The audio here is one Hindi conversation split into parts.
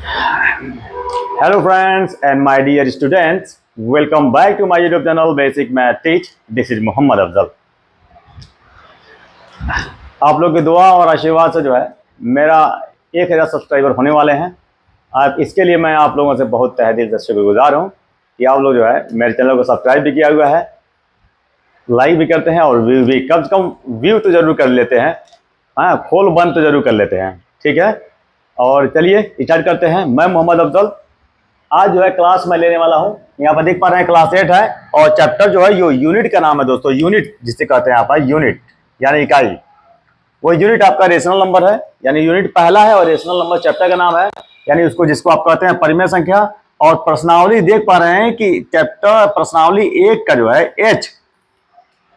Hello friends and my dear students, welcome back to my YouTube channel Basic Math Teach. This is Mohammad Afzal. आप लोग की दुआ और आशीर्वाद से जो है मेरा 1000 सब्सक्राइबर होने वाले हैं। आज इसके लिए मैं आप लोगों से बहुत तहे दिल से शुक्रगुजार हूँ कि आप लोग जो है मेरे चैनल को सब्सक्राइब भी किया हुआ है, लाइक भी करते हैं और व्यू भी कम से कम व्यू तो जरूर कर लेते हैं। हाँ, खोल बंद तो जरूर कर लेते हैं। ठीक है, और चलिए स्टार्ट करते हैं। मैं मोहम्मद अफजल आज जो है क्लास में लेने वाला हूँ। यहाँ पर देख पा रहे हैं क्लास 8 है और चैप्टर जो है यूनिट का नाम है दोस्तों। यूनिट जिसे कहते हैं आप यूनिट यानी इकाई। वो यूनिट आपका रेशनल नंबर है, यानी यूनिट पहला है और रेशनल नंबर चैप्टर का नाम है, यानी उसको जिसको आप कहते हैं परिमेय संख्या। और प्रश्नावली देख पा रहे हैं कि चैप्टर प्रश्नावली 1 का जो है एच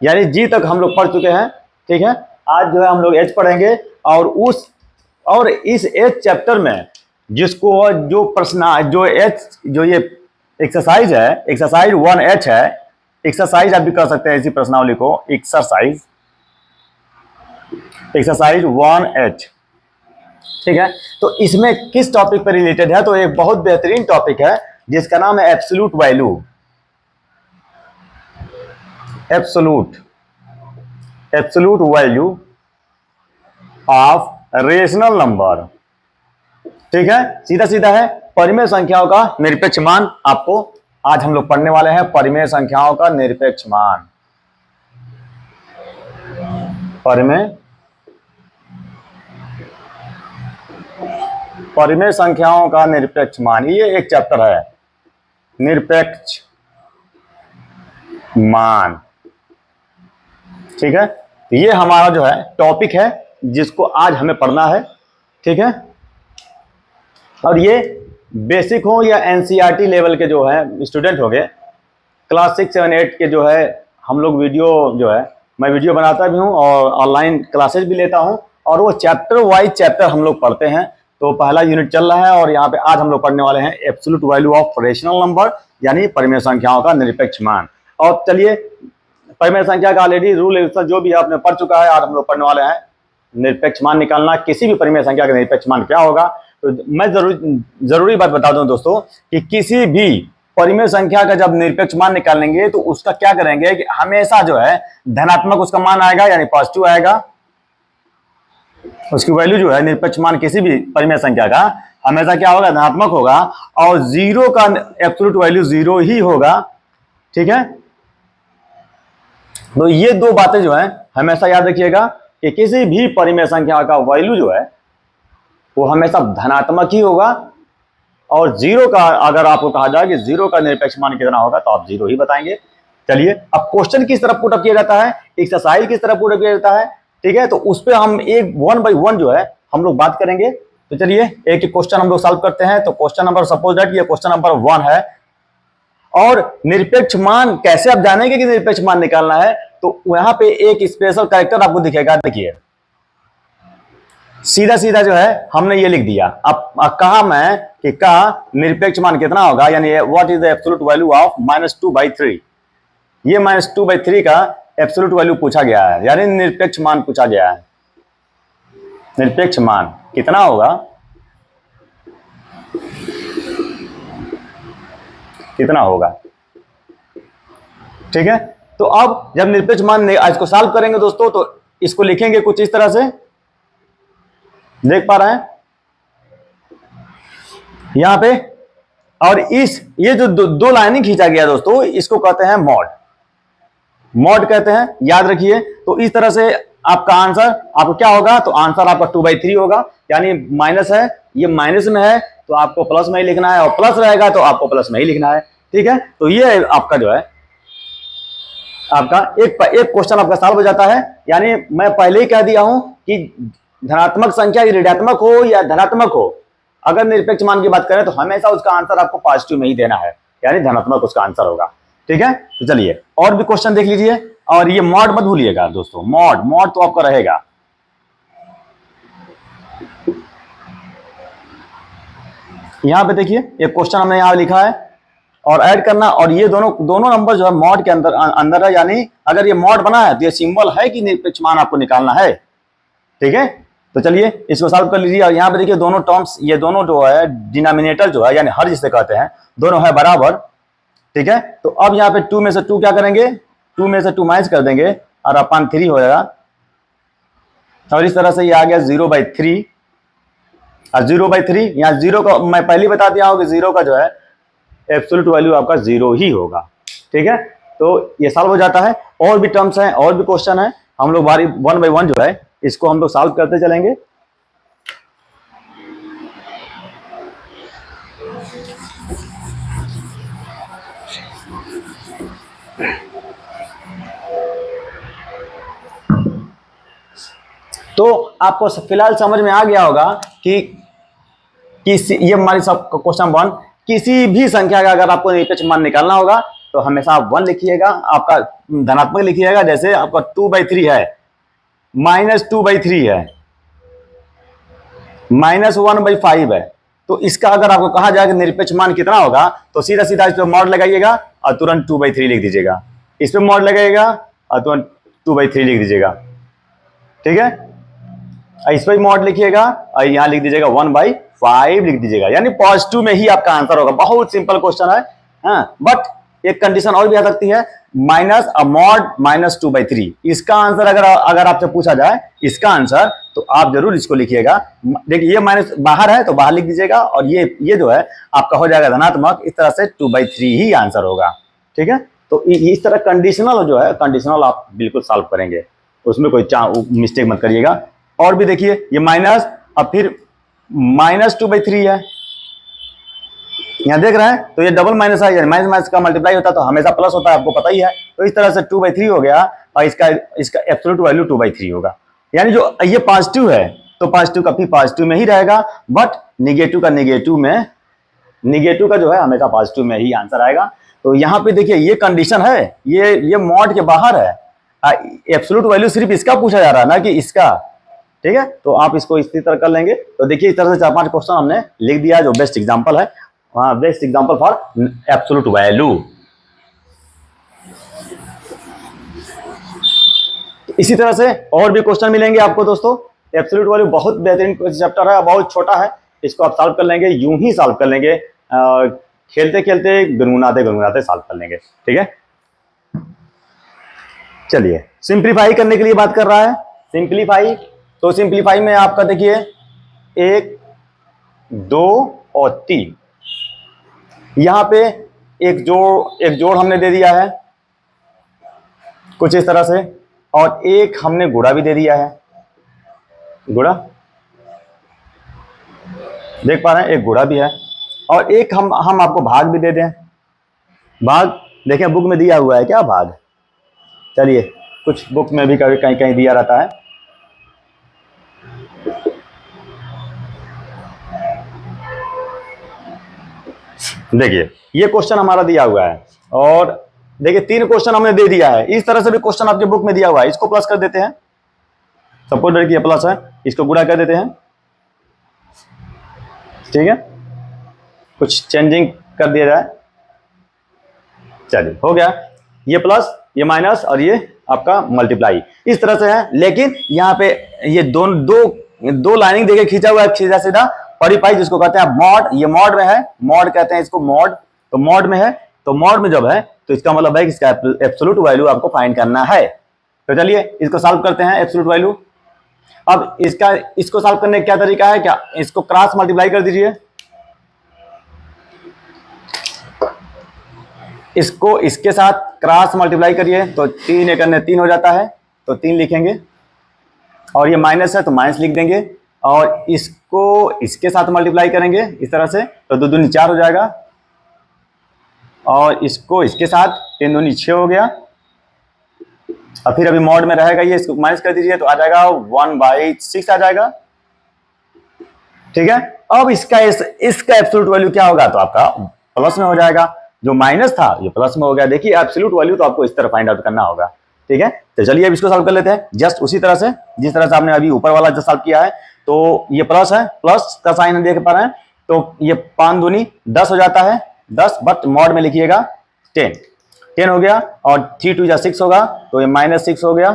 यानी जी तक हम लोग पढ़ चुके हैं। ठीक है, आज जो है हम लोग एच पढ़ेंगे और इस एच चैप्टर में जिसको जो प्रश्न जो एच जो ये एक्सरसाइज है, एक्सरसाइज 1H है। एक्सरसाइज आप भी कर सकते हैं इसी प्रश्नावली को एक्सरसाइज 1H। ठीक है, तो इसमें किस टॉपिक पर रिलेटेड है? तो एक बहुत बेहतरीन टॉपिक है जिसका नाम है absolute value. Absolute value of rational number. ठीक है, सीधा सीधा है परिमेय संख्याओं का निरपेक्ष मान। आपको आज हम लोग पढ़ने वाले हैं परिमेय संख्याओं का निरपेक्ष मान। परिमेय संख्याओं का निरपेक्ष मान, ये एक चैप्टर है निरपेक्ष मान। ठीक है, ये हमारा जो है टॉपिक है जिसको आज हमें पढ़ना है। ठीक है, और ये बेसिक हो या एनसीईआरटी लेवल के जो है स्टूडेंट हो गए, क्लास 6, 7, 8 के जो है हम लोग वीडियो जो है मैं वीडियो बनाता भी हूँ और ऑनलाइन क्लासेस भी लेता हूँ और वो चैप्टर वाइज चैप्टर हम लोग पढ़ते हैं। तो पहला यूनिट चल रहा है और यहाँ पे आज हम लोग पढ़ने वाले हैं absolute value of rational number यानी परिमेय संख्याओं का निरपेक्ष मान। और चलिए, परिमेय संख्या का ऑलरेडी रूल जो भी आपने पढ़ चुका है। आज हम लोग पढ़ने वाले हैं निरपेक्ष मान निकालना, किसी भी परिमेय संख्या का निरपेक्ष मान क्या होगा। तो मैं जरूरी बात बता दूं दोस्तों कि किसी भी परिमेय संख्या का जब निरपेक्ष मान निकालेंगे तो उसका क्या करेंगे कि हमेशा जो है धनात्मक उसका मान आएगा, यानी पॉजिटिव आएगा। उसकी वैल्यू जो है निरपेक्ष मान किसी भी परिमेय संख्या का हमेशा क्या होगा, धनात्मक होगा। और जीरो का एब्सोल्यूट वैल्यू जीरो ही होगा। ठीक है, तो ये दो बातें जो है हमेशा याद रखिएगा कि किसी भी परिमेय संख्या का वैल्यू जो है वो हमेशा धनात्मक ही होगा। और जीरो का अगर आपको कहा जाए कि जीरो का निरपेक्ष मान कितना होगा तो आप जीरो ही बताएंगे। चलिए, अब क्वेश्चन किस तरह पुट अप किया जाता है, एक्सरसाइज किस तरह पुट अप किया जाता है, ठीक है, तो उस पर हम एक 1 by 1 जो है हम लोग बात करेंगे। तो चलिए एक एक क्वेश्चन हम लोग सॉल्व करते हैं। तो क्वेश्चन नंबर सपोज दैट ये क्वेश्चन नंबर 1 है और निरपेक्ष मान कैसे आप जानेंगे कि निरपेक्ष मान निकालना है। तो यहां पे एक स्पेशल कैरेक्टर आपको दिखेगा, देखिए सीधा सीधा जो है हमने ये लिख दिया। अब कहा मैं कि का निरपेक्ष मान कितना होगा, यानी what is the absolute value of -2/3। ये -2/3 का एब्सोल्यूट वैल्यू पूछा गया है, यानी निरपेक्ष मान पूछा गया है। निरपेक्ष मान कितना होगा, कितना होगा। ठीक है, तो अब जब निरपेक्ष मान इसको सॉल्व करेंगे दोस्तों तो इसको लिखेंगे कुछ इस तरह से, देख पा रहे हैं यहां पे। और ये जो दो लाइनिंग खींचा गया दोस्तों, इसको कहते हैं मॉड। मॉड कहते हैं, याद रखिए। तो इस तरह से आपका आंसर आपको क्या होगा, तो आंसर आपका 2/3 होगा, यानी माइनस है, ये माइनस में है तो आपको प्लस में ही लिखना है, और प्लस रहेगा तो आपको प्लस में ही लिखना है। ठीक है, तो ये आपका जो है आपका एक क्वेश्चन आपका सॉल्व हो जाता है। यानी मैं पहले ही कह दिया हूं कि धनात्मक संख्या ऋणात्मक हो या धनात्मक हो, अगर निरपेक्ष मान की बात करें तो हमेशा उसका आंसर आपको पॉजिटिव में ही देना है, यानी धनात्मक उसका आंसर होगा। ठीक है, तो चलिए और भी क्वेश्चन देख लीजिए। और ये मॉड मत भूलिएगा दोस्तों, मॉड तो आपका रहेगा। यहां पे देखिए एक क्वेश्चन हमने यहां लिखा है और ऐड करना, और ये दोनों नंबर जो है मॉड के अंदर है, यानी अगर ये मॉड बना है तो ये सिंबल है कि निरपेक्ष मान आपको निकालना है। ठीक है, तो चलिए इसको सॉल्व कर लीजिए। और यहाँ पे देखिए दोनों टर्म्स, ये दोनों जो है डिनोमिनेटर जो है यानी हर जिसे कहते हैं, दोनों है बराबर, ठीक है। तो अब यहाँ पे 2 में से 2 क्या करेंगे, 2 में से 2 माइनस कर देंगे और अपन 3 हो जाएगा। और इस तरह से ये आ गया 0/3 और 0/3। यहाँ 0 का मैं पहले बता दिया हूँ कि 0 का जो है एब्सोल्यूट वैल्यू आपका 0 ही होगा, ठीक है। तो ये सॉल्व हो जाता है। और भी टर्म्स हैं, और भी क्वेश्चन है, हम लोग बारी 1 बाय 1 जो है इसको हम लोग सॉल्व करते चलेंगे। तो आपको फिलहाल समझ में आ गया होगा कि ये हमारी सब क्वेश्चन 1, किसी भी संख्या का अगर आपको निरपेक्ष मान निकालना होगा तो हमेशा आप 1 लिखिएगा, आपका धनात्मक लिखिएगा। जैसे आपका 2/3 है, -2/3 है, -1/5 है, तो इसका अगर आपको कहा जाए कि निरपेक्ष मान कितना होगा तो सीधा सीधा इस पर मॉड लगाइएगा और तुरंत 2/3 लिख दीजिएगा। इस पर मॉड लगाइएगा और तुरंत 2/3 लिख दीजिएगा, ठीक है। इस पर मॉड लिखिएगा और यहां लिख दीजिएगा 1/5 लिख दीजिएगा, यानी पॉजिटिव में ही आपका आंसर होगा। बहुत सिंपल क्वेश्चन है, हाँ। बट एक कंडीशन और भी आ सकती है, माइनस मॉड -2/3। इसका आंसर अगर आपसे पूछा जाए इसका आंसर, तो आप जरूर इसको लिखिएगा। देखिए ये माइनस बाहर है तो बाहर लिख दीजिएगा, और ये जो है आपका हो जाएगा धनात्मक। इस तरह से 2/3 ही आंसर होगा, ठीक है। तो इस तरह कंडीशनल जो है, कंडीशनल आप बिल्कुल सॉल्व करेंगे, उसमें कोई मिस्टेक मत करिएगा। और भी देखिए ये माइनस, अब फिर -2/3 है, यहां देख रहे हैं, तो ये डबल माइनस है, यानी माइनस माइनस का मल्टीप्लाई होता है तो हमेशा प्लस होता है, आपको पता ही है। तो इस तरह से 2/3 हो गया और इसका एब्सोल्यूट वैल्यू 2/3 होगा। यानी जो ये पॉजिटिव है तो पॉजिटिव का भी पॉजिटिव में ही रहेगा, बट निगेटिव का निगेटिव में, निगेटिव का जो है हमेशा पॉजिटिव में ही आंसर आएगा। तो यहाँ पे देखिए ये कंडीशन है, ये मॉड के बाहर है, एब्सोल्यूट वैल्यू सिर्फ इसका पूछा जा रहा है ना कि इसका, ठीक है। तो आप इसको इसी तरह कर लेंगे। तो देखिए इस तरह से 4-5 क्वेश्चन हमने लिख दिया, जो बेस्ट एग्जांपल है, वहां best example for absolute value. इसी तरह से और भी क्वेश्चन मिलेंगे आपको दोस्तों। एब्सोल्यूट वैल्यू बहुत बेहतरीन चैप्टर है, बहुत छोटा है, इसको आप सॉल्व कर लेंगे, यूं ही सॉल्व कर लेंगे, खेलते खेलते गुनगुनाते गुनगुनाते सॉल्व कर लेंगे, ठीक है। चलिए सिंप्लीफाई करने के लिए बात कर रहा है, सिंप्लीफाई। तो सिंप्लीफाई में आपका देखिए 1, 2 और 3, यहां पे एक जोड़ हमने दे दिया है कुछ इस तरह से, और एक हमने गुणा भी दे दिया है, गुणा देख पा रहे हैं, एक गुणा भी है, और एक हम आपको भाग भी दे दें। भाग देखें बुक में दिया हुआ है क्या भाग, चलिए कुछ बुक में भी कभी कहीं कहीं दिया रहता है। देखिए ये क्वेश्चन हमारा दिया हुआ है, और देखिए 3 क्वेश्चन हमने दे दिया है। इस तरह से भी क्वेश्चन आपके बुक में दिया हुआ है, इसको प्लस कर देते हैं, सबको डर की प्लस है, इसको गुणा कर देते हैं, ठीक है, कुछ चेंजिंग कर दिया जाए। चलिए हो गया, ये प्लस, ये माइनस और ये आपका मल्टीप्लाई, इस तरह से है। लेकिन यहाँ पे ये दो लाइनिंग देके खींचा हुआ है सीधा सीधा, परिपाई जिसको कहते हैं मॉड, ये मॉड में है, मॉड कहते हैं इसको मॉड। तो मॉड में है, तो मॉड में जब है तो इसका मतलब है कि इसका एब्सोल्यूट वैल्यू आपको फाइंड करना है। तो चलिए इसको सॉल्व करते हैं, एब्सोल्यूट वैल्यू। अब इसको सॉल्व करने का क्या तरीका है, क्या इसको क्रॉस मल्टीप्लाई कर दीजिए, इसको इसके साथ क्रॉस मल्टीप्लाई करिए, तो 3 एक 3 हो जाता है, तो 3 लिखेंगे, और ये माइनस है तो माइनस लिख देंगे, और इसको इसके साथ मल्टीप्लाई करेंगे इस तरह से, तो 2 दूनी 4 हो जाएगा, और इसको इसके साथ 3 दूनी 6 हो गया। और फिर अभी मॉड में रहेगा ये, इसको माइनस कर दीजिए तो आ जाएगा 1/6 आ जाएगा, ठीक है। अब इसका एब्सोल्यूट वैल्यू क्या होगा, तो आपका प्लस में हो जाएगा, जो माइनस था ये प्लस में हो गया। देखिए एब्सोल्यूट वैल्यू तो आपको इस तरह फाइंड आउट करना होगा, ठीक है। तो चलिए अब इसको सॉल्व कर लेते हैं, जस्ट उसी तरह से जिस तरह से आपने अभी ऊपर वाला जो सॉल्व किया है। तो ये प्लस है, प्लस का साइन देख पा रहे हैं, तो ये 5 दूनी 10 हो जाता है, 10, बट मॉड में लिखिएगा 10 हो गया, और 3 2 6 होगा, तो ये -6 हो गया,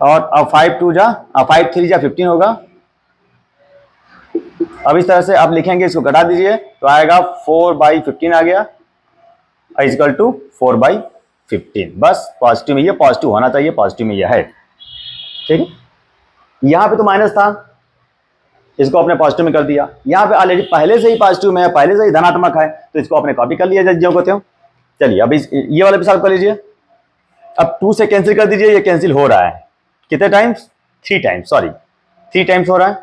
और अब 5 3 जा 15 होगा। अब इस तरह से आप लिखेंगे, इसको घटा दीजिए तो आएगा 4/15 आ गया इक्वल टू 4/15। बस पॉजिटिव में ये पॉजिटिव होना चाहिए, पॉजिटिव में यह है। ठीक है, यहां पे तो माइनस था, इसको आपने पॉजिटिव में कर दिया। यहां पे ऑलरेडी पहले से ही पॉजिटिव में है, पहले से ही धनात्मक है, तो इसको आपने कॉपी कर लिया जो कहते हो। चलिए अब ये वाला भी सॉल्व कर लीजिए। अब 2 से कैंसिल कर दीजिए, ये कैंसिल हो रहा है कितने टाइम्स, 3 टाइम्स, सॉरी 3 टाइम्स हो रहा है।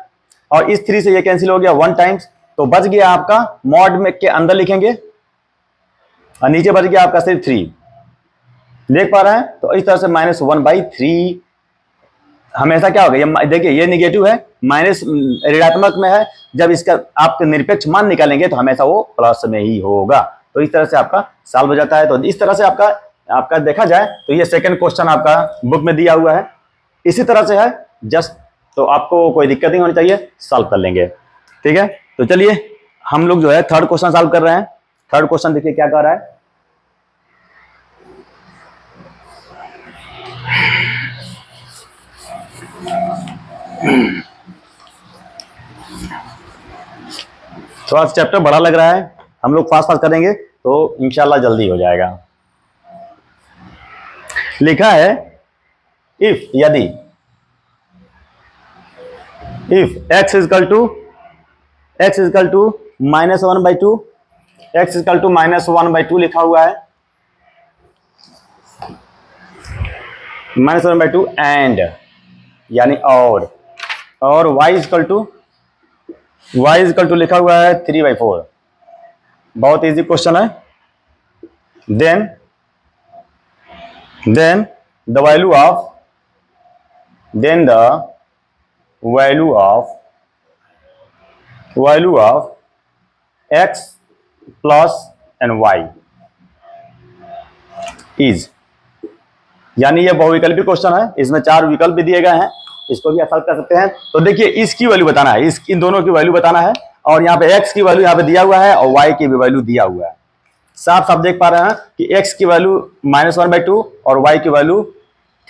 और इस 3 से ये कैंसिल हो गया 1 टाइम्स, तो बच गया आपका मॉड में के अंदर लिखेंगे और नीचे बच गया आपका सिर्फ 3। देख पा रहे हैं, तो इस तरह से -1/3 हमेशा क्या होगा, ये देखिए ये निगेटिव है, माइनस ऋणात्मक में है, जब इसका आप निरपेक्ष मान निकालेंगे तो हमेशा वो प्लस में ही होगा। तो इस तरह से आपका सॉल्व हो जाता है। तो इस तरह से आपका देखा जाए तो ये सेकंड क्वेश्चन आपका बुक में दिया हुआ है, इसी तरह से है जस्ट, तो आपको कोई दिक्कत नहीं होनी चाहिए, सॉल्व कर लेंगे। ठीक है, तो चलिए हम लोग जो है थर्ड क्वेश्चन सॉल्व कर रहे हैं। थर्ड क्वेश्चन देखिए क्या कर रहा है। थोड़ा सा चैप्टर बड़ा लग रहा है, हम लोग फास्ट फास्ट करेंगे तो इंशाल्लाह जल्दी हो जाएगा। लिखा है इफ, यदि if x equal to -1/2, x equal to -1/2 लिखा हुआ है, -1/2 एंड यानी और y इजकल टू लिखा हुआ है 3/4। बहुत इजी क्वेश्चन है। Then the value of x plus and y is, यानी ये बहुविकल्पी क्वेश्चन है, इसमें 4 विकल्प भी दिए गए हैं, इसको भी आप सॉल्व कर सकते हैं। तो देखिए इसकी वैल्यू बताना है, इन दोनों की वैल्यू बताना है, और यहाँ पे x की वैल्यू यहाँ पे दिया हुआ है और y की भी वैल्यू दिया हुआ है। साफ साफ देख पा रहे हैं कि x की वैल्यू -1/2 और y की वैल्यू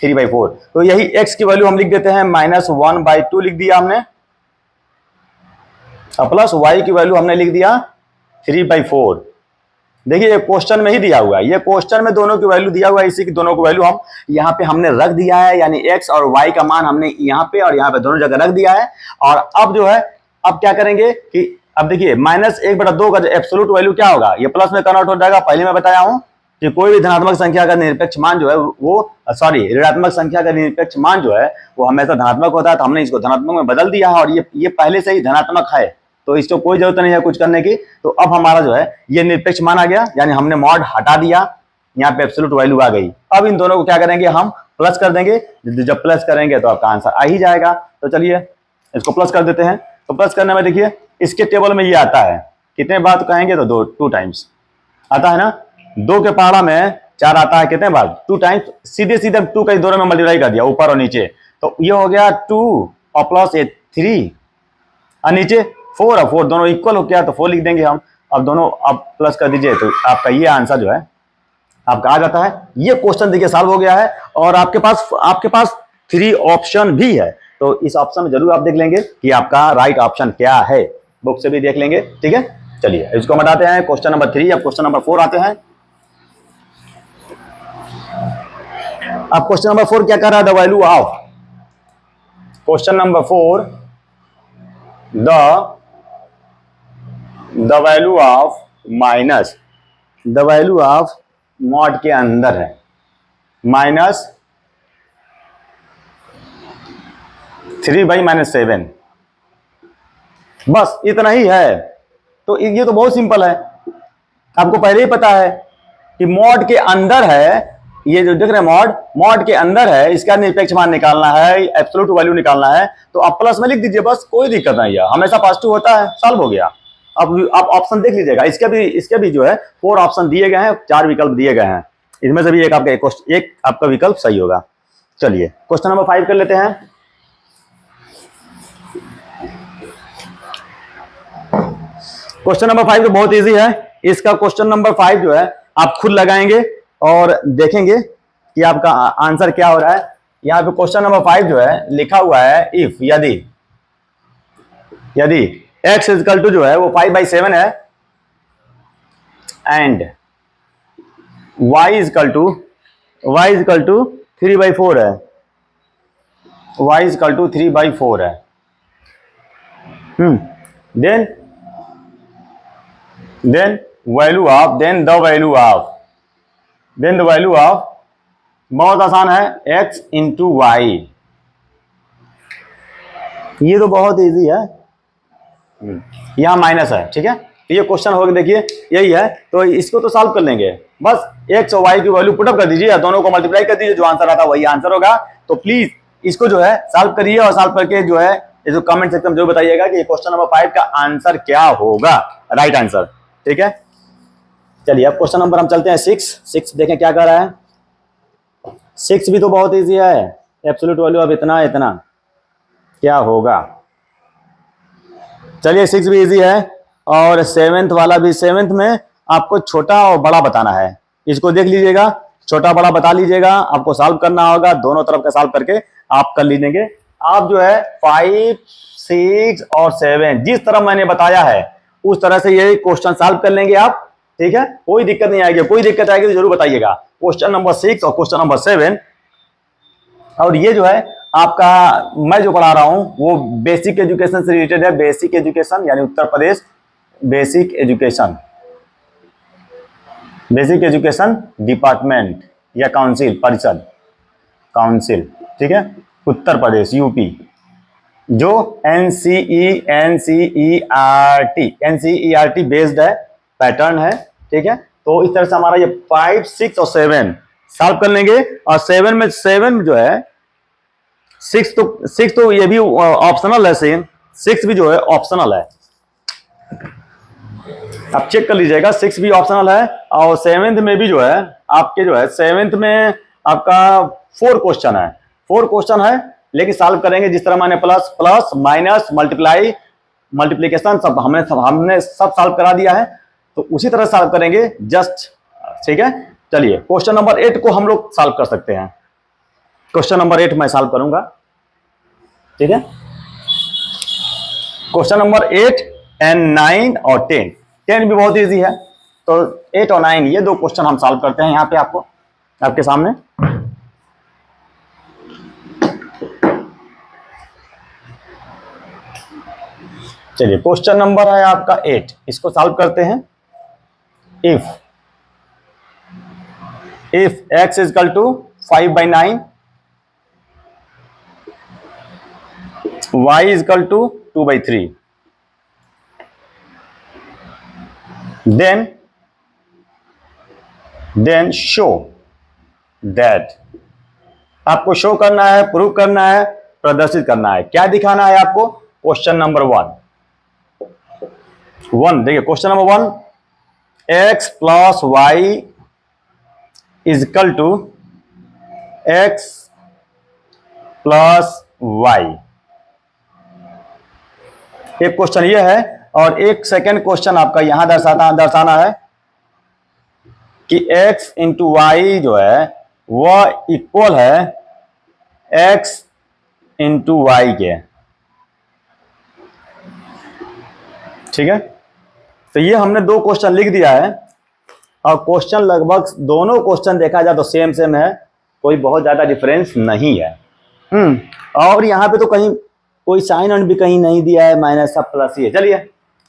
3/4। तो यही x की वैल्यू हम लिख देते हैं -1/2 लिख दिया हमने, और प्लस y की वैल्यू हमने लिख दिया 3/4। देखिए ये क्वेश्चन में ही दिया हुआ है, ये क्वेश्चन में दोनों की वैल्यू दिया हुआ है, इसी की दोनों की वैल्यू हम यहाँ पे हमने रख दिया है, यानी x और y का मान हमने यहाँ पे और यहाँ पे दोनों जगह रख दिया है। और अब जो है, अब क्या करेंगे कि अब देखिए -1/2 का जो एब्सोल्यूट वैल्यू क्या होगा, ये प्लस में कन्वर्ट हो जाएगा। पहले मैं बताया हूं कि कोई भी धनात्मक संख्या का निरपेक्ष मान जो है वो, सॉरी ऋणात्मक संख्या का निरपेक्ष मान जो है वो हमेशा धनात्मक होता है, तो हमने इसको धनात्मक में बदल दिया है, और ये पहले से ही धनात्मक है, तो इसको कोई जरूरत नहीं है कुछ करने की। तो अब हमारा जो है ये निरपेक्ष मान आ गया, यानी हमने मॉड हटा दिया, यहाँ पे एब्सोल्यूट वैल्यू आ गई। अब इन दोनों को क्या करेंगे, हम प्लस कर देंगे, जब प्लस करेंगे तो आपका आंसर आ ही जाएगा। तो चलिए इसको प्लस कर देते हैं। तो प्लस करने में देखिए इसके टेबल में ये आता है, कितने बार तो कहेंगे तो 2 टाइम्स आता है ना, 2 के पहाड़ा में 4 आता है, कितने बार 2 टाइम्स, सीधे 2 का दोनों में मल्टीप्लाई कर दिया ऊपर और नीचे, तो ये हो गया 2 और प्लस 3 और नीचे 4 और 4 दोनों इक्वल हो गया, तो 4 लिख देंगे हम। अब दोनों अब प्लस कर दीजिए तो आपका ये आंसर जो है आपका आ जाता है। ये क्वेश्चन देखिए सॉल्व हो गया है, और आपके पास 3 ऑप्शन भी है, तो इस ऑप्शन में जरूर आप देख लेंगे कि आपका राइट ऑप्शन क्या है, बुक से भी देख लेंगे। ठीक है, चलिए इसको हटाते हैं, क्वेश्चन नंबर 3। अब क्वेश्चन नंबर 4 आते हैं। अब क्वेश्चन नंबर 4 क्या कर रहा है, the value of, question number 4 the value of minus, the value of mod के अंदर है -3/-7, बस इतना ही है। तो ये तो बहुत सिंपल है, आपको पहले ही पता है कि मॉड के अंदर है, ये जो देख रहे हैं मॉड के अंदर है, इसका निरपेक्ष मान निकालना है, एब्सोल्यूट वैल्यू निकालना है, तो आप प्लस में लिख दीजिए, बस कोई दिक्कत नहीं है, हमेशा पॉजिटिव होता है, सॉल्व हो गया। अब आप ऑप्शन देख लीजिएगा, इसके भी जो है 4 ऑप्शन दिए गए हैं, 4 विकल्प दिए गए हैं, इसमें से भी एक आपका विकल्प सही होगा। चलिए क्वेश्चन नंबर 5 कर लेते हैं। क्वेश्चन नंबर 5 तो बहुत इजी है, इसका क्वेश्चन नंबर 5 जो है आप खुद लगाएंगे और देखेंगे कि आपका आंसर क्या हो रहा है। यहाँ पे क्वेश्चन नंबर 5 जो है लिखा हुआ है इफ, यदि x इजकल टू जो है वो 5/7 है एंड y इजकल टू 3/4 है, y इजकल टू 3/4 है। देन द वैल्यू ऑफ बहुत आसान है x इंटू वाई। ये तो बहुत इजी है, यहां माइनस है, ठीक है। तो ये क्वेश्चन होगा, देखिए यही है, तो इसको तो सॉल्व कर लेंगे। बस x और y की वैल्यू पुटअप कर दीजिए, दोनों को मल्टीप्लाई कर दीजिए, जो आंसर आता है वही आंसर होगा। तो प्लीज इसको जो है सॉल्व करिए और सॉल्व करके जो है ये जो कमेंट सेक्शन में जो बताइएगा कि क्वेश्चन नंबर 5 का आंसर क्या होगा, राइट आंसर, ठीक है। चलिए अब क्वेश्चन नंबर हम चलते हैं 6 देखें क्या कर रहा है। 6 भी तो बहुत इजी है, एब्सोल्यूट वैल्यू अब इतना क्या होगा। चलिए 6 भी इजी है और 7th वाला भी। 7th में आपको छोटा और बड़ा बताना है, इसको देख लीजिएगा, छोटा बड़ा बता लीजिएगा, आपको सॉल्व करना होगा, दोनों तरफ का सॉल्व करके आप कर लीजिएंगे। आप जो है 5, 6 और 7 जिस तरह मैंने बताया है उस तरह से ये क्वेश्चन सॉल्व कर लेंगे आप, ठीक है। कोई दिक्कत नहीं आएगी, कोई दिक्कत आएगी तो जरूर बताइएगा। क्वेश्चन नंबर 6 और क्वेश्चन नंबर 7, और ये जो है आपका मैं जो पढ़ा रहा हूं वो बेसिक एजुकेशन से रिलेटेड है। बेसिक एजुकेशन यानी Uttar Pradesh basic education department या काउंसिल, ठीक है, उत्तर प्रदेश यूपी, जो एनसीईआरटी बेस्ड है, पैटर्न है, ठीक है। तो इस तरह से हमारा ये 5, 6 और 7 सॉल्व कर लेंगे। और 7 में जो है 6 तो ये भी ऑप्शनल है, सेम 6 भी जो है ऑप्शनल है, आप चेक कर लीजिएगा, 6 भी ऑप्शनल है। और 7th में भी जो है आपके जो है 7th में आपका 4 क्वेश्चन है, लेकिन सॉल्व करेंगे जिस तरह मैंने प्लस माइनस मल्टीप्लीकेशन सब हमने सब सॉल्व करा दिया है, तो उसी तरह सॉल्व करेंगे जस्ट, ठीक है। चलिए क्वेश्चन नंबर 8 को हम लोग सॉल्व कर सकते हैं। क्वेश्चन नंबर 8 मैं सॉल्व करूंगा, ठीक है। क्वेश्चन नंबर 8 एंड 9 और 10 भी बहुत इजी है, तो 8 और 9 ये 2 क्वेश्चन हम सॉल्व करते हैं यहाँ पे आपके सामने। चलिए क्वेश्चन नंबर है आपका 8, इसको सॉल्व करते हैं। If x equal to 5/9, y equal to 2/3, then show that, आपको शो करना है, प्रूव करना है, प्रदर्शित करना है, क्या दिखाना है आपको। क्वेश्चन नंबर 1 देखिए, question number 1, x plus y equal to x plus y, एक क्वेश्चन ये है। और एक सेकेंड क्वेश्चन आपका यहां दर्शाना है कि x इंटू वाई जो है वह इक्वल है x इंटू वाई के, ठीक है। तो ये हमने 2 क्वेश्चन लिख दिया है, और क्वेश्चन लगभग दोनों क्वेश्चन देखा जाए तो सेम है, कोई बहुत ज्यादा डिफरेंस नहीं है। और यहाँ पे तो कहीं कोई साइन ऑन भी कहीं नहीं दिया है, माइनस सब प्लस ही है। चलिए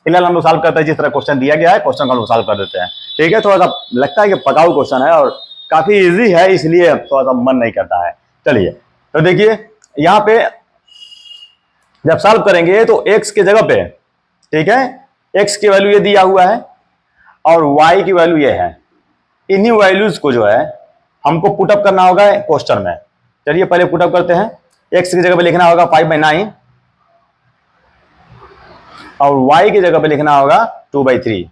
फिलहाल हम लोग सॉल्व करते हैं, जिस तरह क्वेश्चन दिया गया है क्वेश्चन को हम लोग सॉल्व कर देते हैं, ठीक है। थोड़ा सा लगता है कि पकाऊ क्वेश्चन है और काफी इजी है, इसलिए थोड़ा सा मन नहीं करता है। चलिए तो देखिए यहाँ पे जब सॉल्व करेंगे तो x की जगह पे, ठीक है, x की वैल्यू ये दिया हुआ है और y की वैल्यू ये है। इन्हीं वैल्यूज को जो है हमको पुटअप करना होगा क्वेश्चन में। चलिए पहले पुटअप करते हैं। x की जगह पे लिखना होगा 5/9 और y की जगह पे लिखना होगा 2/3,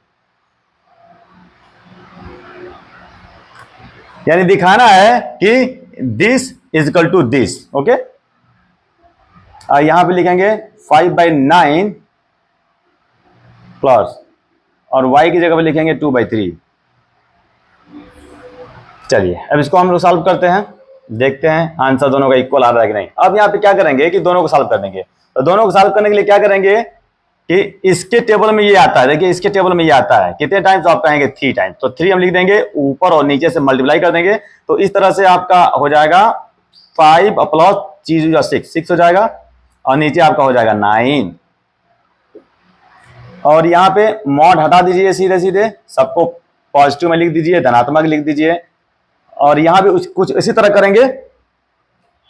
यानी दिखाना है कि this equal to this, okay. और यहां पे लिखेंगे 5/9 प्लस, और y की जगह पे लिखेंगे 2/3। चलिए अब इसको हम लोग सॉल्व करते हैं। देखते हैं आंसर दोनों का इक्वल आ रहा है कि नहीं। अब यहाँ पे क्या करेंगे कि दोनों को सॉल्व कर देंगे। तो दोनों को सॉल्व करने के लिए क्या करेंगे कि इसके टेबल में ये आता है, देखिए इसके टेबल में ये आता है कितने टाइम्स, आप कहेंगे 3 टाइम्स, तो 3 हम लिख देंगे, ऊपर और नीचे से मल्टीप्लाई कर देंगे। तो इस तरह से आपका हो जाएगा 5 प्लस 6 हो जाएगा, और नीचे आपका हो जाएगा 9। और यहाँ पे मॉड हटा दीजिए, सीधे सीधे सबको पॉजिटिव में लिख दीजिए, धनात्मक लिख दीजिए। और यहाँ भी कुछ इसी तरह करेंगे,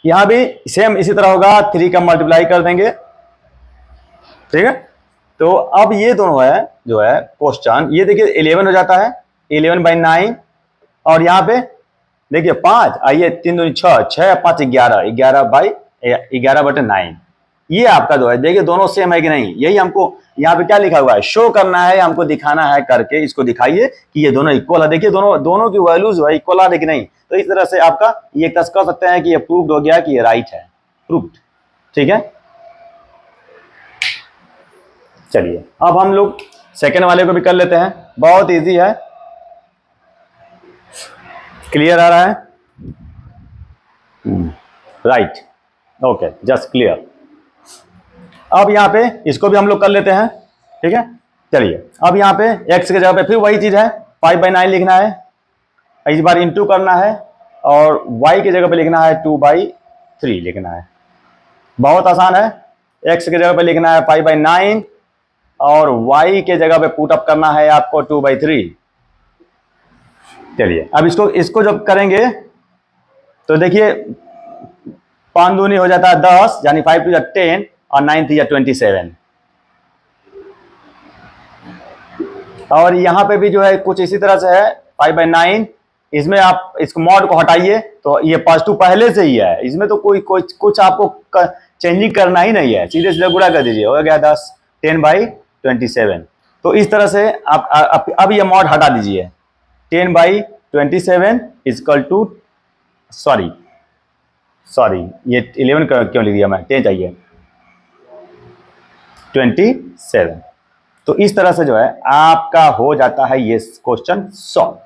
यहाँ भी सेम इसी तरह होगा, 3 का मल्टीप्लाई कर देंगे, ठीक है। तो अब ये दोनों है जो है क्वेश्चन, ये देखिए 11 हो जाता है, 11/9। और यहाँ पे देखिए 5, आइए 3 दूनी 6, 6 5 11, 11/9। ये आपका जो है देखिए दोनों सेम है कि नहीं, यही हमको यहाँ पे क्या लिखा हुआ है, शो करना है, हमको दिखाना है करके, इसको दिखाइए कि ये दोनों इक्वल है। देखिए दोनों की वैल्यूज जो है इक्वल आ रही कि नहीं। तो इस तरह से आपका ये कह सकते हैं कि ये प्रूव्ड हो गया कि ये राइट है, प्रूव्ड, ठीक है। चलिए अब हम लोग सेकेंड वाले को भी कर लेते हैं, बहुत इजी है, क्लियर आ रहा है, राइट, ओके, जस्ट क्लियर। अब यहाँ पे इसको भी हम लोग कर लेते हैं, ठीक है। चलिए अब यहाँ पे x की जगह पे फिर वही चीज है, 5/9 लिखना है, इस बार इंटू करना है, और y की जगह पे लिखना है 2/3 लिखना है। बहुत आसान है, x की जगह पे लिखना है 5/9 और y के जगह पे पुट अप करना है आपको 2/3। चलिए अब इसको जब करेंगे तो देखिए 5 दूनी हो जाता है 10, यानी 5 2 10 और 9 3 27। और यहाँ पे भी जो है कुछ इसी तरह से है, 5/9, इसमें आप इसको मॉड को हटाइए तो ये +2 पहले से ही है, इसमें तो कोई कुछ आपको चेंजिंग करना ही नहीं है, सीधे सीधे गुणा कर दीजिए, हो गया 10, 10/27। तो इस तरह से आप अब ये मॉड हटा दीजिए, 10/27 इक्वल टू, सॉरी ये 11 क्यों लिख दिया मैं, 10 चाहिए, 27। तो इस तरह से जो है आपका हो जाता है ये क्वेश्चन सॉल्व,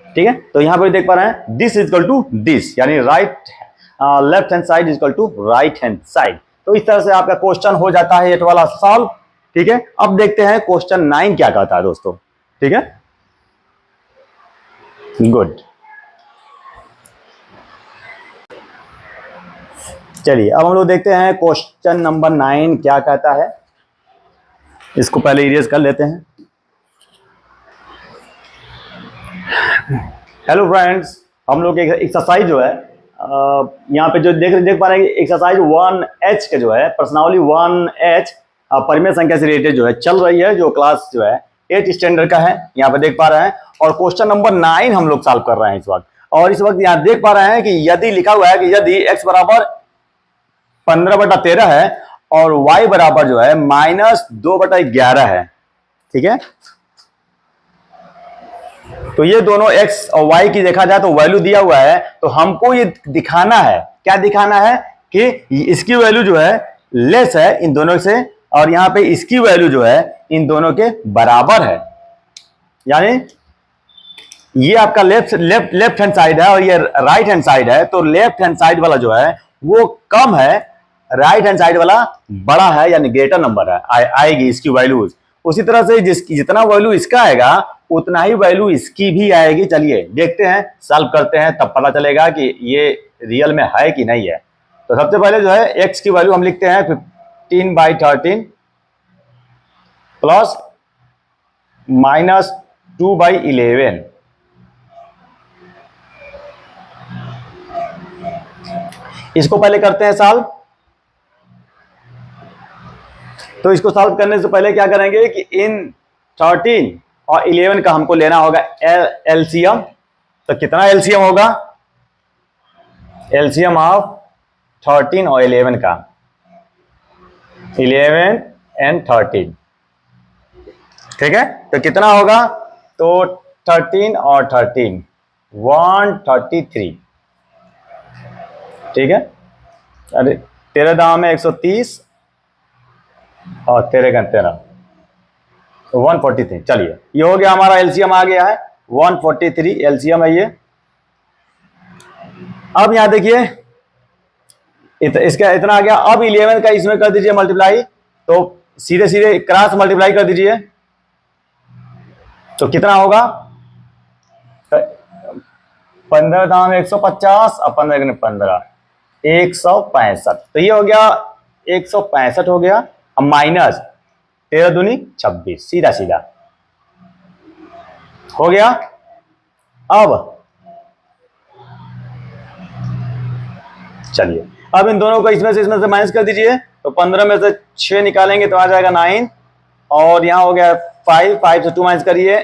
ठीक है। तो यहां पर देख पा रहे हैं this is equal to this, यानी left hand side is equal to right hand side. तो इस तरह से आपका क्वेश्चन हो जाता है ये वाला सॉल्व, ठीक है। अब देखते हैं क्वेश्चन 9 क्या कहता है दोस्तों, ठीक है, गुड। चलिए अब हम लोग देखते हैं क्वेश्चन नंबर 9 क्या कहता है। इसको पहले इरेज कर लेते हैं। हेलो फ्रेंड्स, हम लोग एक एक्सरसाइज जो है यहाँ पे जो देख पा रहे हैं, एक्सरसाइज 1H के जो है प्रश्नावली 1H परिमेय संख्या से रिलेटेड जो है चल रही है, जो क्लास जो है 8 स्टैंडर्ड का है, यहाँ पे देख पा रहे हैं। और क्वेश्चन नंबर 9 हम लोग सॉल्व कर रहे हैं इस वक्त। और इस वक्त यहाँ देख पा रहे हैं कि यदि लिखा हुआ है कि यदि x बराबर 15/13 है और y बराबर जो है -2/11 है, ठीक है। तो ये दोनों x और y की देखा जाए तो वैल्यू दिया हुआ है, तो हमको ये दिखाना है, क्या दिखाना है कि इसकी वैल्यू जो है लेस है इन दोनों से, और यहां पे इसकी वैल्यू जो है इन दोनों के बराबर है। यानी ये आपका लेफ्ट हैंड साइड है और ये राइट हैंड साइड है, तो लेफ्ट हैंड साइड वाला जो है वो कम है, राइट हैंड साइड वाला बड़ा है, यानी ग्रेटर नंबर है आएगी इसकी वैल्यूज। उसी तरह से जितना वैल्यू इसका आएगा उतना ही वैल्यू इसकी भी आएगी। चलिए देखते हैं, सॉल्व करते हैं, तब पता चलेगा कि ये रियल में है कि नहीं है। तो सबसे पहले जो है x की वैल्यू हम लिखते हैं 15/13 प्लस -2/11। इसको पहले करते हैं सॉल्व। तो इसको सॉल्व करने से पहले क्या करेंगे कि इन 13 और 11 का हमको लेना होगा एलसीएम। तो कितना एलसीएम होगा, एलसीएम ऑफ 13 और 11 का, 11 and 13, ठीक है। तो कितना होगा, तो 13 और 13 133, ठीक है। अरे 13 दाम है 130 और 13 का 13, तो 143। चलिए ये हो गया, हमारा एलसीएम आ गया है 143, एलसीएम है ये। अब यहां देखिए इसका इतना आ गया। अब 11 का इसमें कर दीजिए मल्टीप्लाई, तो सीधे सीधे क्रॉस मल्टीप्लाई कर दीजिए, तो कितना होगा 15 दाम 150 और 15 15 165। तो ये हो गया 165 हो गया। अब माइनस 13 दूनी 26, सीधा सीधा हो गया। अब चलिए अब इन दोनों को इसमें से माइनस कर दीजिए, तो 15 में से 6 निकालेंगे तो आ जाएगा 9, और यहां हो गया 5 से 2 माइनस करिए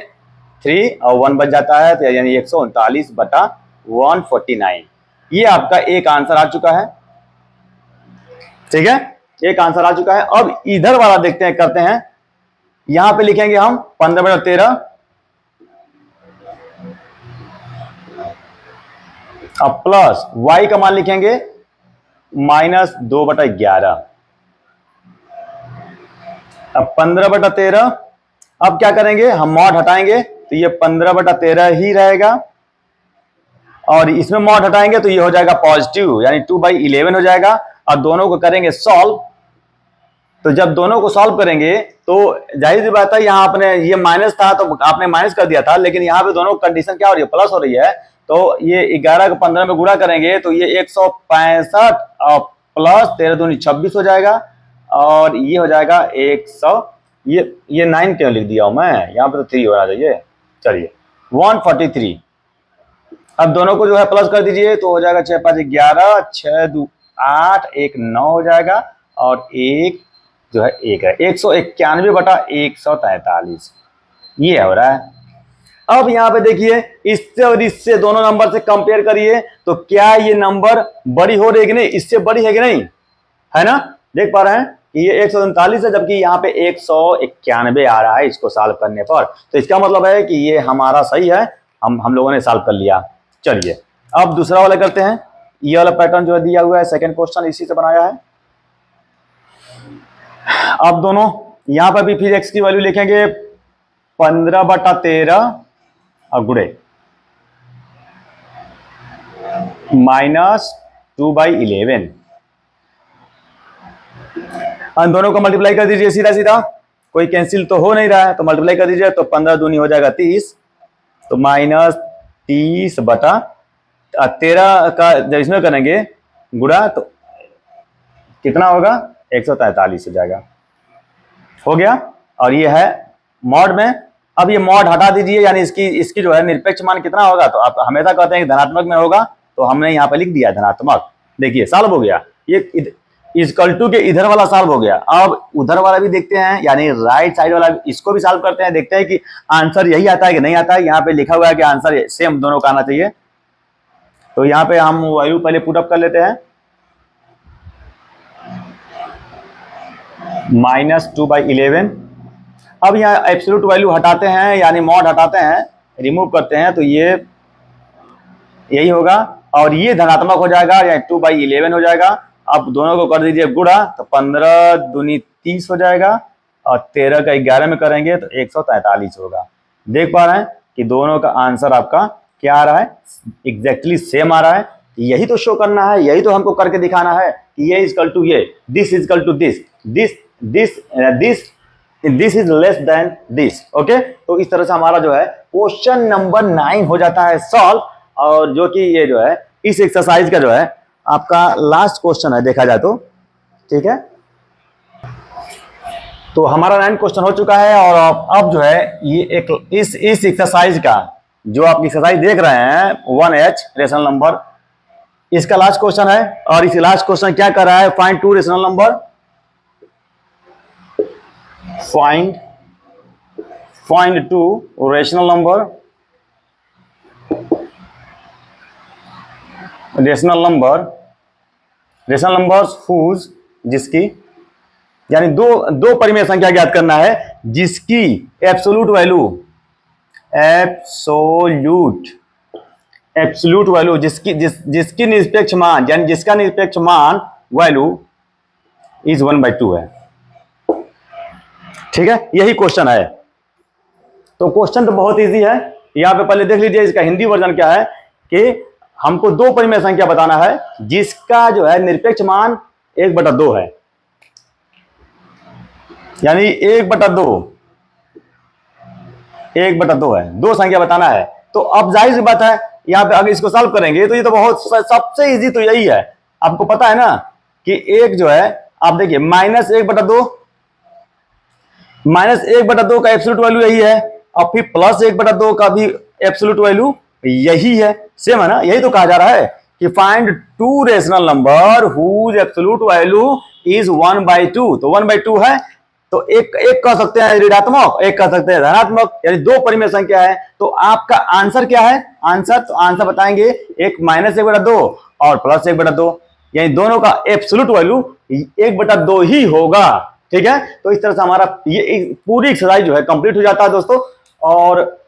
3 और 1 बच जाता है, तो यानी 139/149। ये आपका एक आंसर आ चुका है। ठीक है, एक आंसर आ चुका है। अब इधर वाला देखते हैं, करते हैं। यहां पे लिखेंगे हम 15/13, अब प्लस y का मान लिखेंगे -2/11। अब 15/13, अब क्या करेंगे हम, मॉड हटाएंगे तो ये 15/13 ही रहेगा, और इसमें मॉड हटाएंगे तो ये हो जाएगा पॉजिटिव, यानी 2/11 हो जाएगा। और दोनों को करेंगे सॉल्व, तो जब दोनों को सॉल्व करेंगे तो जाहिर सी बात है, यहां आपने ये माइनस था तो आपने माइनस कर दिया था, लेकिन यहां पे दोनों कंडीशन क्या हो रही है, प्लस हो रही है। तो ये 11 को 15 में गुणा करेंगे तो ये 165 और प्लस 13 दूनी 26 हो जाएगा, और ये हो जाएगा 100। ये 9 क्यों लिख दिया हूं मैं, यहाँ पे तो 3 होना चाहिए। चलिए 143। अब दोनों को जो है प्लस कर दीजिए, तो हो जाएगा 6 5 11, 6 2 8, 1 9 हो जाएगा, और एक जो है 1 है, 191/143 ये हो रहा है। अब यहां पे देखिए इससे और इससे दोनों नंबर से कंपेयर करिए, तो क्या ये नंबर बड़ी हो रही है कि नहीं, इससे बड़ी है कि नहीं, है ना। देख पा रहे हैं कि ये 139 है, जबकि यहाँ पे 191 आ रहा है इसको सॉल्व करने पर। तो इसका मतलब है कि ये हमारा सही है, हम लोगों ने सॉल्व कर लिया। चलिए अब दूसरा वाला करते हैं। ये वाला पैटर्न जो है दिया हुआ है, सेकंड क्वेश्चन इसी से बनाया है। अब दोनों यहां पर भी फिर x की वैल्यू लिखेंगे 15/13 और गुणे -2/11, इन दोनों को मल्टीप्लाई कर दीजिए सीधा सीधा, कोई कैंसिल तो हो नहीं रहा है, तो मल्टीप्लाई कर दीजिए, तो 15 दूनी हो जाएगा 30, तो -30/13 का जब इसमें करेंगे गुणा तो कितना होगा 143 हो जाएगा, हो गया। और ये है मॉड में। अब ये मॉड हटा दीजिए, यानी इसकी जो है निरपेक्ष मान कितना होगा, तो आप हमेशा कहते हैं कि धनात्मक में होगा, तो हमने यहाँ पे लिख दिया धनात्मक। देखिए सॉल्व हो गया, ये इक्वल टू के इधर वाला सॉल्व हो गया। अब उधर वाला भी देखते हैं, यानी राइट साइड वाला, इसको भी सॉल्व करते हैं, देखते हैं कि आंसर यही आता है कि नहीं आता है। यहाँ पे लिखा हुआ है कि आंसर सेम दोनों का आना चाहिए, तो यहाँ पे हम वैल्यू पहले पुट अप कर लेते हैं। -2/11। अब यहाँ एब्सोल्यूट वैल्यू हटाते हैं, यानी मॉड हटाते हैं, रिमूव करते हैं, तो ये यही होगा, और ये धनात्मक हो जाएगा, या 2/11 हो जाएगा। अब दोनों को कर दीजिए गुणा, तो 15 दूनी 30 हो जाएगा, और 13 का 11 में करेंगे तो 143 होगा। देख पा रहे हैं कि दोनों का आंसर आपका क्या आ रहा है, एग्जैक्टली सेम आ रहा है। यही तो शो करना है, यही तो हमको करके दिखाना है कि ये इक्वल टू ये, this equal to this is less than this. Okay, तो इस तरह से हमारा जो है क्वेश्चन नंबर 9 हो जाता है सॉल्व, और जो कि ये जो है इस एक्सरसाइज का जो है आपका लास्ट क्वेश्चन है देखा जाए तो। ठीक है, तो हमारा 9 क्वेश्चन हो चुका है, और अब जो है ये एक इस एक्सरसाइज का जो आप एक्सरसाइज देख रहे हैं 1H रेशनल नंबर, इसका लास्ट क्वेश्चन है। और इस लास्ट क्वेश्चन क्या कर रहा है, find 2 rational number, find 2 rational numbers whose, जिसकी, यानी दो परिमेय संख्या ज्ञात करना है जिसकी एब्सोल्यूट वैल्यू जिसकी निरपेक्ष मान, यानी जिसका निरपेक्ष मान वैल्यू इज 1/2 है। ठीक है, यही क्वेश्चन है। तो क्वेश्चन तो बहुत इजी है, यहां पे पहले देख लीजिए इसका हिंदी वर्जन क्या है, कि हमको दो परिमेय संख्या बताना है जिसका जो है निरपेक्ष मान 1/2 है, यानी 1/2 है, दो संख्या बताना है। तो अब जाहिर सी बात है यहां पे अगर इसको सॉल्व करेंगे तो ये तो बहुत सबसे इजी तो यही है, आपको पता है ना कि एक जो है आप देखिए -1/2 का एब्सोल्यूट वैल्यू यही है, और फिर +1/2 का भी एब्सोल्यूट वैल्यू यही है, सेम है ना। यही तो कहा जा रहा है कि find two rational number whose absolute value is 1/2। तो 1/2 है, तो एक कह सकते हैं ऋणात्मक, एक कह सकते हैं धनात्मक, यानी दो परिमेय संख्या है। तो आपका आंसर क्या है? आंसर बताएंगे एक -1/2 और +1/2, यानी दोनों का एब्सोल्यूट वैल्यू 1/2 ही होगा। ठीक है, तो इस तरह से हमारा ये पूरी एक्सरसाइज जो है कंप्लीट हो जाता है दोस्तों। और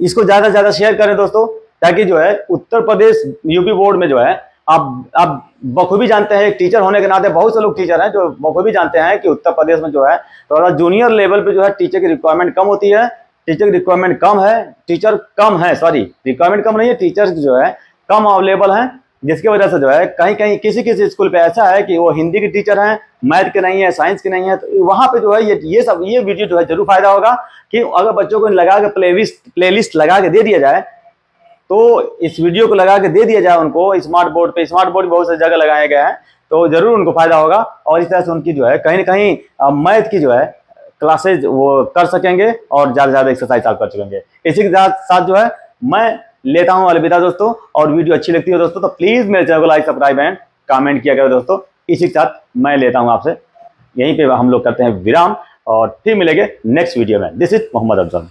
इसको ज्यादा से ज्यादा शेयर करें दोस्तों, ताकि जो है उत्तर प्रदेश यूपी बोर्ड में जो है आप बखूबी जानते हैं, एक टीचर होने के नाते बहुत से लोग टीचर हैं जो बखूबी जानते हैं कि उत्तर प्रदेश में जो है थोड़ा जूनियर लेवल पे जो है टीचर की रिक्वायरमेंट कम होती है, टीचर की रिक्वायरमेंट कम है, टीचर कम है, सॉरी रिक्वायरमेंट कम नहीं है, टीचर जो है कम अवेलेबल है, जिसकी वजह से जो है कहीं कहीं किसी किसी स्कूल पे ऐसा है कि वो हिंदी के टीचर हैं, मैथ के नहीं है, साइंस के नहीं है। तो वहां पे जो है ये वीडियो जो है जरूर फायदा होगा कि अगर बच्चों को लगा के प्लेलिस्ट लगा के दे दिया जाए, तो इस वीडियो को लगा के दे दिया जाए उनको स्मार्ट बोर्ड पे, स्मार्ट बोर्ड बहुत सी जगह लगाए गए हैं, तो जरूर उनको फायदा होगा। और इस तरह से उनकी जो है कहीं ना कहीं मैथ की जो है क्लासेज वो कर सकेंगे और ज्यादा से ज्यादा एक्सरसाइज कर सकेंगे। इसी के साथ जो है मैं लेता हूं अलविदा दोस्तों। और वीडियो अच्छी लगती है दोस्तों तो प्लीज मेरे चैनल को लाइक, सब्सक्राइब एंड कमेंट किया करो दोस्तों। इसी के साथ मैं लेता हूं आपसे, यहीं पे हम लोग करते हैं विराम और फिर मिलेंगे नेक्स्ट वीडियो में। This is Mohammad Afzal.